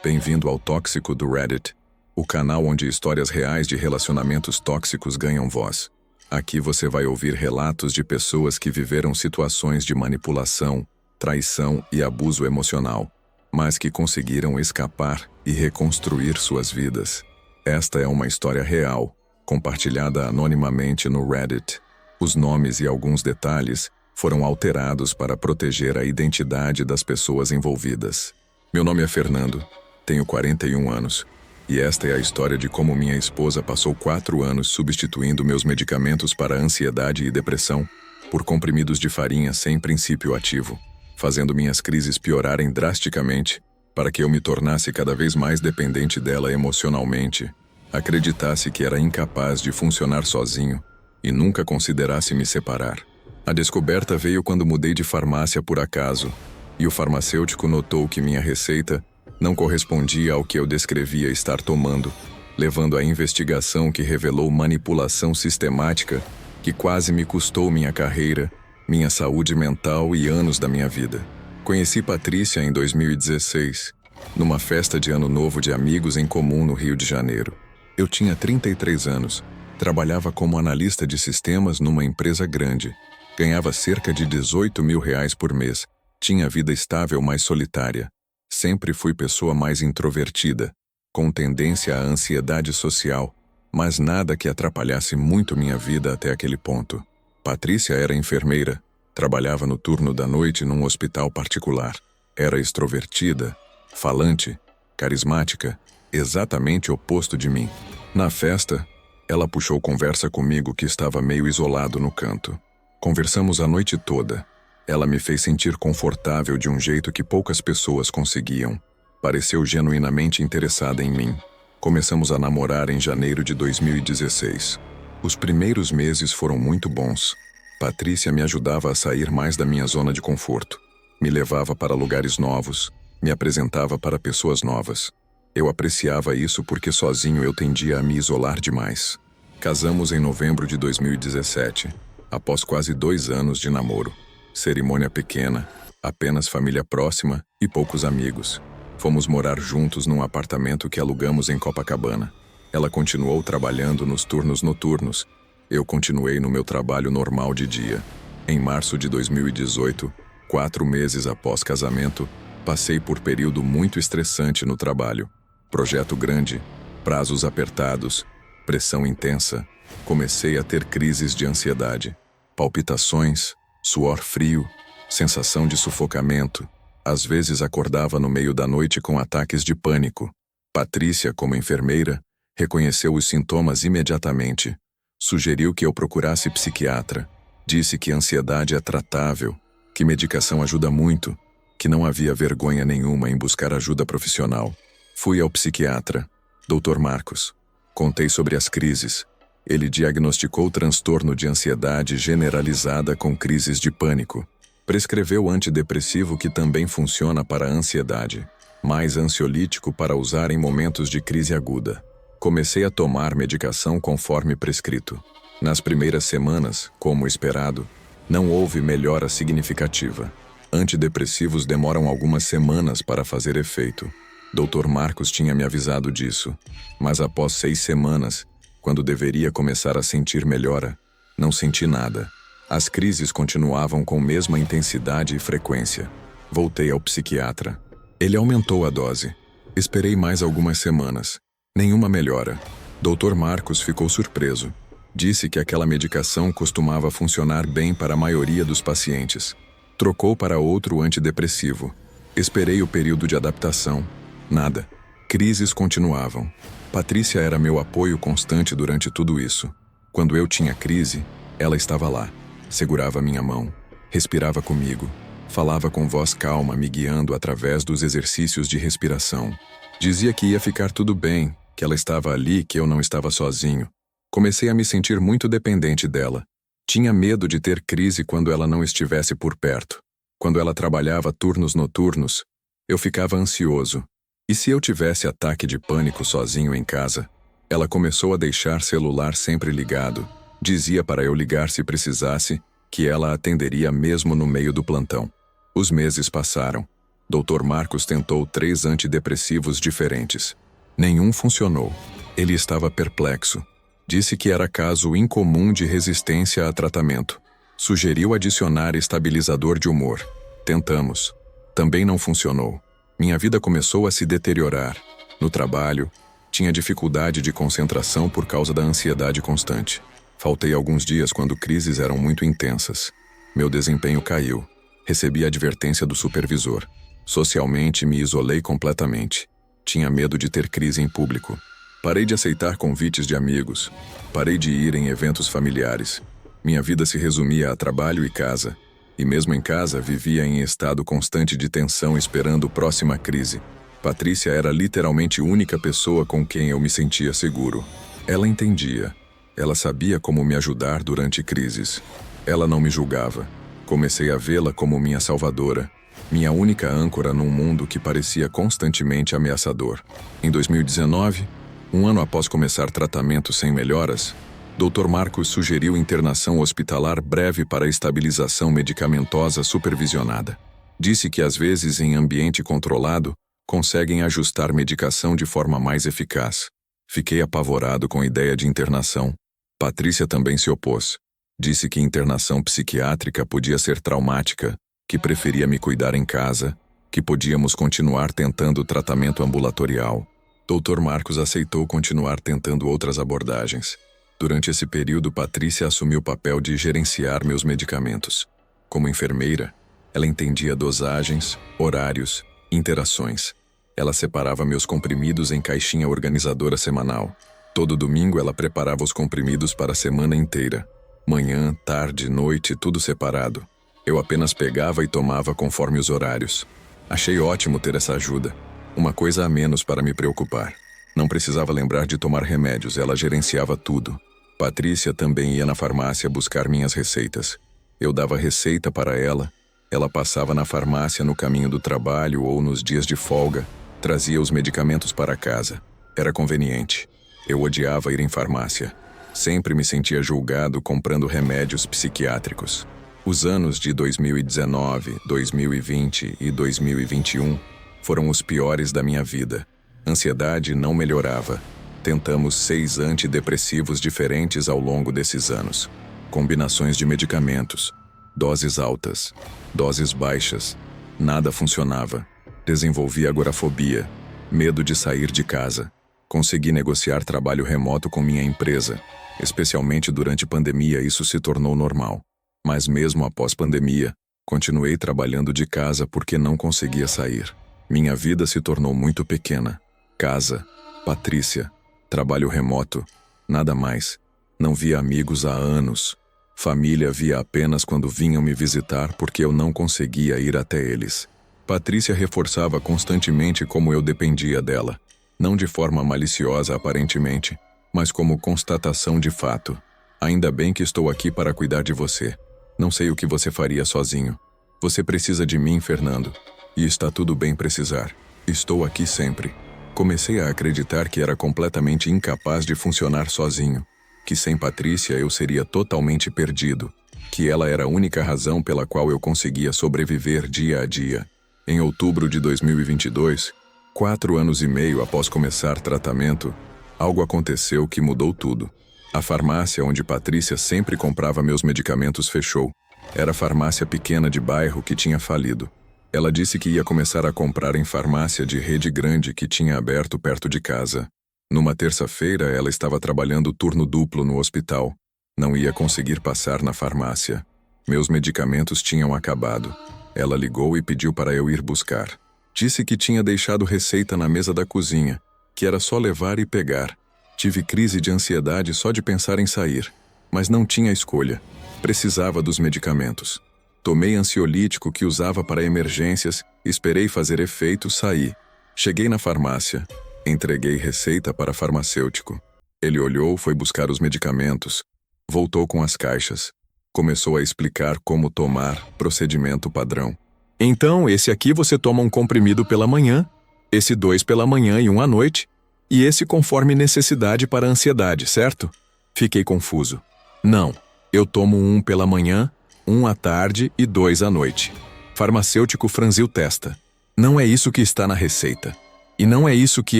Bem-vindo ao Tóxico do Reddit, o canal onde histórias reais de relacionamentos tóxicos ganham voz. Aqui você vai ouvir relatos de pessoas que viveram situações de manipulação, traição e abuso emocional, mas que conseguiram escapar e reconstruir suas vidas. Esta é uma história real, compartilhada anonimamente no Reddit. Os nomes e alguns detalhes foram alterados para proteger a identidade das pessoas envolvidas. Meu nome é Fernando, tenho 41 anos, e esta é a história de como minha esposa passou 4 anos substituindo meus medicamentos para ansiedade e depressão por comprimidos de farinha sem princípio ativo, fazendo minhas crises piorarem drasticamente para que eu me tornasse cada vez mais dependente dela emocionalmente, acreditasse que era incapaz de funcionar sozinho e nunca considerasse me separar. A descoberta veio quando mudei de farmácia por acaso, e o farmacêutico notou que minha receita não correspondia ao que eu descrevia estar tomando, levando à investigação que revelou manipulação sistemática que quase me custou minha carreira, minha saúde mental e anos da minha vida. Conheci Patrícia em 2016, numa festa de Ano Novo de amigos em comum no Rio de Janeiro. Eu tinha 33 anos, trabalhava como analista de sistemas numa empresa grande, ganhava cerca de R$18 mil por mês, tinha vida estável mas solitária. Sempre fui pessoa mais introvertida, com tendência à ansiedade social, mas nada que atrapalhasse muito minha vida até aquele ponto. Patrícia era enfermeira, trabalhava no turno da noite num hospital particular. Era extrovertida, falante, carismática, exatamente o oposto de mim. Na festa, ela puxou conversa comigo que estava meio isolado no canto. Conversamos a noite toda. Ela me fez sentir confortável de um jeito que poucas pessoas conseguiam. Pareceu genuinamente interessada em mim. Começamos a namorar em janeiro de 2016. Os primeiros meses foram muito bons. Patrícia me ajudava a sair mais da minha zona de conforto. Me levava para lugares novos, me apresentava para pessoas novas. Eu apreciava isso porque sozinho eu tendia a me isolar demais. Casamos em novembro de 2017. Após quase 2 anos de namoro. Cerimônia pequena, apenas família próxima e poucos amigos. Fomos morar juntos num apartamento que alugamos em Copacabana. Ela continuou trabalhando nos turnos noturnos. Eu continuei no meu trabalho normal de dia. Em março de 2018, 4 meses após casamento, passei por período muito estressante no trabalho. Projeto grande, prazos apertados, pressão intensa. Comecei a ter crises de ansiedade. Palpitações, suor frio, sensação de sufocamento. Às vezes acordava no meio da noite com ataques de pânico. Patrícia, como enfermeira, reconheceu os sintomas imediatamente. Sugeriu que eu procurasse psiquiatra. Disse que a ansiedade é tratável, que medicação ajuda muito, que não havia vergonha nenhuma em buscar ajuda profissional. Fui ao psiquiatra, Dr. Marcos. Contei sobre as crises. Ele diagnosticou transtorno de ansiedade generalizada com crises de pânico. Prescreveu antidepressivo que também funciona para a ansiedade, mais ansiolítico para usar em momentos de crise aguda. Comecei a tomar medicação conforme prescrito. Nas primeiras semanas, como esperado, não houve melhora significativa. Antidepressivos demoram algumas semanas para fazer efeito. Dr. Marcos tinha me avisado disso, mas após 6 semanas, quando deveria começar a sentir melhora, não senti nada. As crises continuavam com mesma intensidade e frequência. Voltei ao psiquiatra. Ele aumentou a dose. Esperei mais algumas semanas. Nenhuma melhora. Dr. Marcos ficou surpreso. Disse que aquela medicação costumava funcionar bem para a maioria dos pacientes. Trocou para outro antidepressivo. Esperei o período de adaptação. Nada. Crises continuavam. Patrícia era meu apoio constante durante tudo isso. Quando eu tinha crise, ela estava lá. Segurava minha mão, respirava comigo, falava com voz calma, me guiando através dos exercícios de respiração. Dizia que ia ficar tudo bem, que ela estava ali, que eu não estava sozinho. Comecei a me sentir muito dependente dela. Tinha medo de ter crise quando ela não estivesse por perto. Quando ela trabalhava turnos noturnos, eu ficava ansioso. E se eu tivesse ataque de pânico sozinho em casa? Ela começou a deixar celular sempre ligado. Dizia para eu ligar se precisasse, que ela atenderia mesmo no meio do plantão. Os meses passaram. Dr. Marcos tentou 3 antidepressivos diferentes. Nenhum funcionou. Ele estava perplexo. Disse que era caso incomum de resistência a tratamento. Sugeriu adicionar estabilizador de humor. Tentamos. Também não funcionou. Minha vida começou a se deteriorar. No trabalho, tinha dificuldade de concentração por causa da ansiedade constante. Faltei alguns dias quando crises eram muito intensas. Meu desempenho caiu. Recebi a advertência do supervisor. Socialmente, me isolei completamente. Tinha medo de ter crise em público. Parei de aceitar convites de amigos. Parei de ir em eventos familiares. Minha vida se resumia a trabalho e casa. E mesmo em casa, vivia em estado constante de tensão esperando a próxima crise. Patrícia era literalmente a única pessoa com quem eu me sentia seguro. Ela entendia. Ela sabia como me ajudar durante crises. Ela não me julgava. Comecei a vê-la como minha salvadora, minha única âncora num mundo que parecia constantemente ameaçador. Em 2019, um ano após começar tratamento sem melhoras, Dr. Marcos sugeriu internação hospitalar breve para estabilização medicamentosa supervisionada. Disse que às vezes em ambiente controlado, conseguem ajustar medicação de forma mais eficaz. Fiquei apavorado com a ideia de internação. Patrícia também se opôs. Disse que internação psiquiátrica podia ser traumática, que preferia me cuidar em casa, que podíamos continuar tentando tratamento ambulatorial. Dr. Marcos aceitou continuar tentando outras abordagens. Durante esse período, Patrícia assumiu o papel de gerenciar meus medicamentos. Como enfermeira, ela entendia dosagens, horários, interações. Ela separava meus comprimidos em caixinha organizadora semanal. Todo domingo ela preparava os comprimidos para a semana inteira. Manhã, tarde, noite, tudo separado. Eu apenas pegava e tomava conforme os horários. Achei ótimo ter essa ajuda. Uma coisa a menos para me preocupar. Não precisava lembrar de tomar remédios, ela gerenciava tudo. Patrícia também ia na farmácia buscar minhas receitas. Eu dava receita para ela. Ela passava na farmácia no caminho do trabalho ou nos dias de folga. Trazia os medicamentos para casa. Era conveniente. Eu odiava ir em farmácia. Sempre me sentia julgado comprando remédios psiquiátricos. Os anos de 2019, 2020 e 2021 foram os piores da minha vida. Ansiedade não melhorava. Tentamos 6 antidepressivos diferentes ao longo desses anos. Combinações de medicamentos, doses altas, doses baixas. Nada funcionava. Desenvolvi agorafobia, medo de sair de casa. Consegui negociar trabalho remoto com minha empresa. Especialmente durante a pandemia, isso se tornou normal. Mas mesmo após pandemia, continuei trabalhando de casa porque não conseguia sair. Minha vida se tornou muito pequena. Casa, Patrícia, trabalho remoto, nada mais. Não via amigos há anos. Família via apenas quando vinham me visitar porque eu não conseguia ir até eles. Patrícia reforçava constantemente como eu dependia dela. Não de forma maliciosa aparentemente, mas como constatação de fato. Ainda bem que estou aqui para cuidar de você. Não sei o que você faria sozinho. Você precisa de mim, Fernando. E está tudo bem precisar. Estou aqui sempre. Comecei a acreditar que era completamente incapaz de funcionar sozinho. Que sem Patrícia eu seria totalmente perdido. Que ela era a única razão pela qual eu conseguia sobreviver dia a dia. Em outubro de 2022, 4 anos e meio após começar tratamento, algo aconteceu que mudou tudo. A farmácia onde Patrícia sempre comprava meus medicamentos fechou. Era a farmácia pequena de bairro que tinha falido. Ela disse que ia começar a comprar em farmácia de rede grande que tinha aberto perto de casa. Numa terça-feira, ela estava trabalhando turno duplo no hospital. Não ia conseguir passar na farmácia. Meus medicamentos tinham acabado. Ela ligou e pediu para eu ir buscar. Disse que tinha deixado receita na mesa da cozinha, que era só levar e pegar. Tive crise de ansiedade só de pensar em sair, mas não tinha escolha. Precisava dos medicamentos. Tomei ansiolítico que usava para emergências, esperei fazer efeito, saí. Cheguei na farmácia. Entreguei receita para farmacêutico. Ele olhou, foi buscar os medicamentos. Voltou com as caixas. Começou a explicar como tomar, procedimento padrão. Então, esse aqui você toma um comprimido pela manhã, esse 2 pela manhã e 1 à noite, e esse conforme necessidade para a ansiedade, certo? Fiquei confuso. Não, eu tomo 1 pela manhã, 1 à tarde e 2 à noite. Farmacêutico franziu testa. Não é isso que está na receita. E não é isso que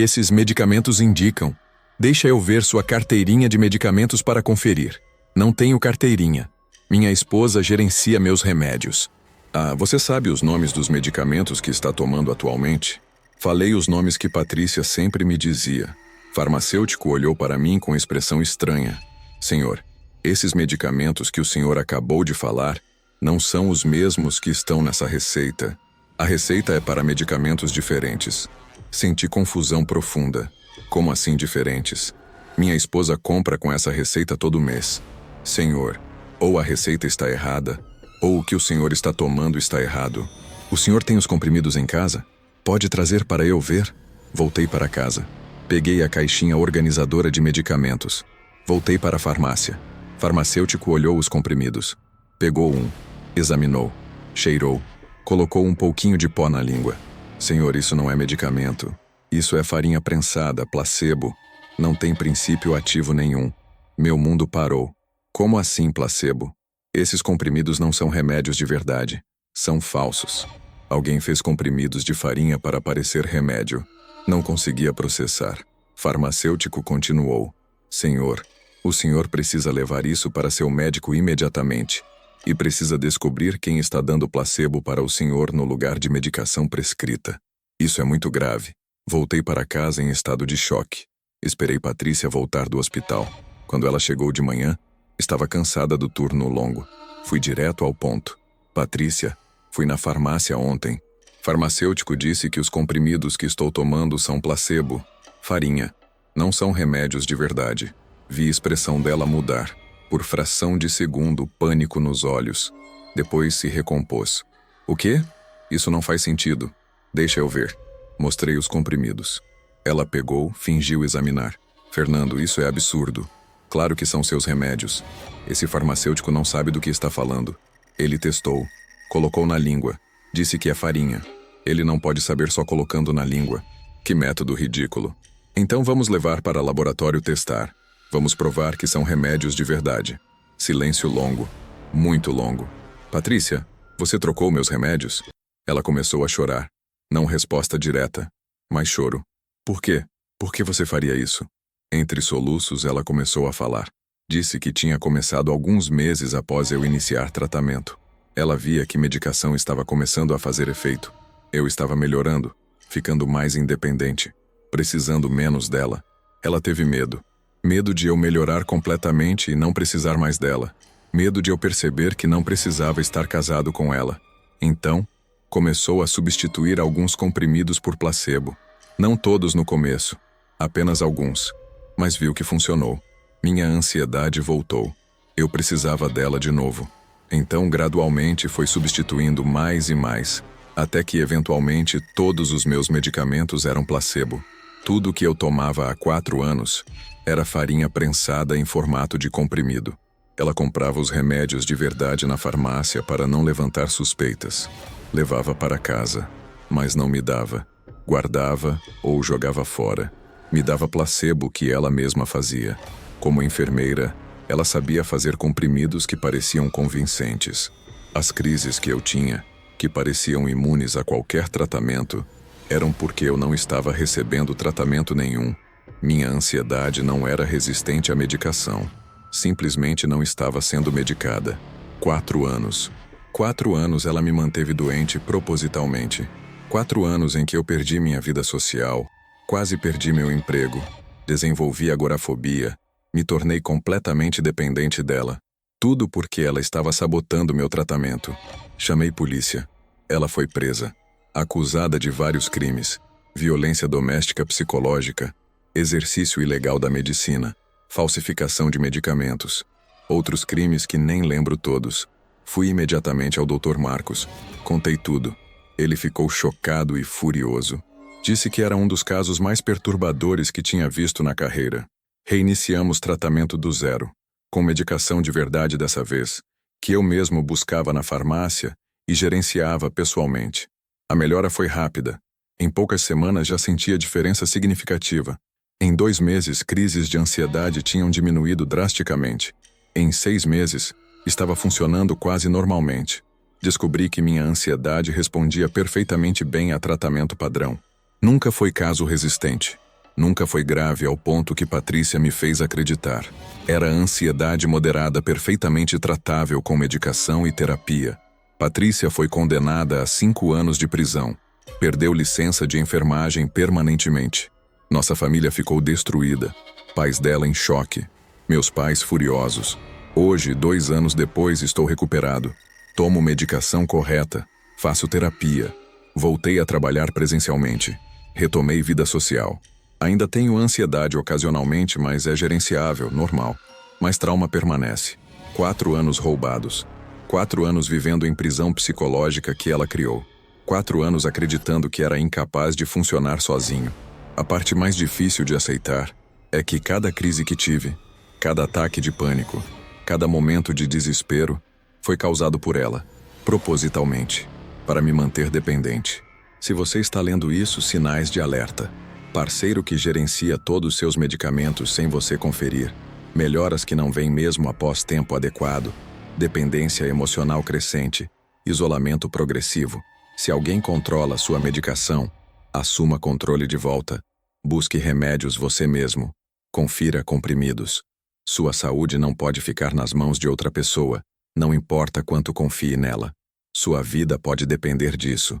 esses medicamentos indicam. Deixa eu ver sua carteirinha de medicamentos para conferir. Não tenho carteirinha. Minha esposa gerencia meus remédios. Ah, você sabe os nomes dos medicamentos que está tomando atualmente? Falei os nomes que Patrícia sempre me dizia. Farmacêutico olhou para mim com expressão estranha. Senhor, esses medicamentos que o senhor acabou de falar não são os mesmos que estão nessa receita. A receita é para medicamentos diferentes. Senti confusão profunda. Como assim diferentes? Minha esposa compra com essa receita todo mês. Senhor, ou a receita está errada, ou o que o senhor está tomando está errado. O senhor tem os comprimidos em casa? Pode trazer para eu ver? Voltei para casa. Peguei a caixinha organizadora de medicamentos. Voltei para a farmácia. Farmacêutico olhou os comprimidos. Pegou um. Examinou. Cheirou. Colocou um pouquinho de pó na língua. Senhor, isso não é medicamento. Isso é farinha prensada, placebo. Não tem princípio ativo nenhum. Meu mundo parou. Como assim placebo? Esses comprimidos não são remédios de verdade. São falsos. Alguém fez comprimidos de farinha para parecer remédio. Não conseguia processar. Farmacêutico continuou. Senhor, o senhor precisa levar isso para seu médico imediatamente. E precisa descobrir quem está dando placebo para o senhor no lugar de medicação prescrita. Isso é muito grave. Voltei para casa em estado de choque. Esperei Patrícia voltar do hospital. Quando ela chegou de manhã, estava cansada do turno longo. Fui direto ao ponto. Patrícia, fui na farmácia ontem. Farmacêutico disse que os comprimidos que estou tomando são placebo. Farinha. Não são remédios de verdade. Vi a expressão dela mudar. Por fração de segundo, pânico nos olhos. Depois se recompôs. O quê? Isso não faz sentido. Deixa eu ver. Mostrei os comprimidos. Ela pegou, fingiu examinar. Fernando, isso é absurdo. Claro que são seus remédios. Esse farmacêutico não sabe do que está falando. Ele testou. Colocou na língua. Disse que é farinha. Ele não pode saber só colocando na língua. Que método ridículo. Então vamos levar para laboratório testar. Vamos provar que são remédios de verdade. Silêncio longo. Muito longo. Patrícia, você trocou meus remédios? Ela começou a chorar. Não resposta direta, mas choro. Por quê? Por que você faria isso? Entre soluços, ela começou a falar. Disse que tinha começado alguns meses após eu iniciar tratamento. Ela via que medicação estava começando a fazer efeito. Eu estava melhorando, ficando mais independente, precisando menos dela. Ela teve medo. Medo de eu melhorar completamente e não precisar mais dela. Medo de eu perceber que não precisava estar casado com ela. Então, começou a substituir alguns comprimidos por placebo. Não todos no começo, apenas alguns. Mas viu que funcionou. Minha ansiedade voltou. Eu precisava dela de novo. Então, gradualmente, foi substituindo mais e mais, até que, eventualmente, todos os meus medicamentos eram placebo. Tudo que eu tomava há 4 anos era farinha prensada em formato de comprimido. Ela comprava os remédios de verdade na farmácia para não levantar suspeitas. Levava para casa, mas não me dava. Guardava ou jogava fora. Me dava placebo que ela mesma fazia. Como enfermeira, ela sabia fazer comprimidos que pareciam convincentes. As crises que eu tinha, que pareciam imunes a qualquer tratamento, eram porque eu não estava recebendo tratamento nenhum. Minha ansiedade não era resistente à medicação. Simplesmente não estava sendo medicada. 4 anos. 4 anos ela me manteve doente propositalmente. 4 anos em que eu perdi minha vida social, quase perdi meu emprego, desenvolvi agorafobia, me tornei completamente dependente dela. Tudo porque ela estava sabotando meu tratamento. Chamei polícia. Ela foi presa, acusada de vários crimes: violência doméstica psicológica, exercício ilegal da medicina, falsificação de medicamentos, outros crimes que nem lembro todos. Fui imediatamente ao Dr. Marcos. Contei tudo. Ele ficou chocado e furioso. Disse que era um dos casos mais perturbadores que tinha visto na carreira. Reiniciamos tratamento do zero, com medicação de verdade dessa vez, que eu mesmo buscava na farmácia e gerenciava pessoalmente. A melhora foi rápida. Em poucas semanas já sentia diferença significativa. Em 2 meses, crises de ansiedade tinham diminuído drasticamente. Em 6 meses, estava funcionando quase normalmente. Descobri que minha ansiedade respondia perfeitamente bem a tratamento padrão. Nunca foi caso resistente. Nunca foi grave ao ponto que Patrícia me fez acreditar. Era ansiedade moderada perfeitamente tratável com medicação e terapia. Patrícia foi condenada a 5 anos de prisão. Perdeu licença de enfermagem permanentemente. Nossa família ficou destruída. Pais dela em choque. Meus pais furiosos. Hoje, 2 anos depois, estou recuperado. Tomo medicação correta. Faço terapia. Voltei a trabalhar presencialmente. Retomei vida social. Ainda tenho ansiedade ocasionalmente, mas é gerenciável, normal. Mas trauma permanece. 4 anos roubados. 4 anos vivendo em prisão psicológica que ela criou. 4 anos acreditando que era incapaz de funcionar sozinho. A parte mais difícil de aceitar é que cada crise que tive, cada ataque de pânico, cada momento de desespero foi causado por ela, propositalmente, para me manter dependente. Se você está lendo isso, sinais de alerta. Parceiro que gerencia todos os seus medicamentos sem você conferir. Melhoras que não vêm mesmo após tempo adequado. Dependência emocional crescente. Isolamento progressivo. Se alguém controla sua medicação, assuma controle de volta. Busque remédios você mesmo. Confira comprimidos. Sua saúde não pode ficar nas mãos de outra pessoa, não importa quanto confie nela. Sua vida pode depender disso.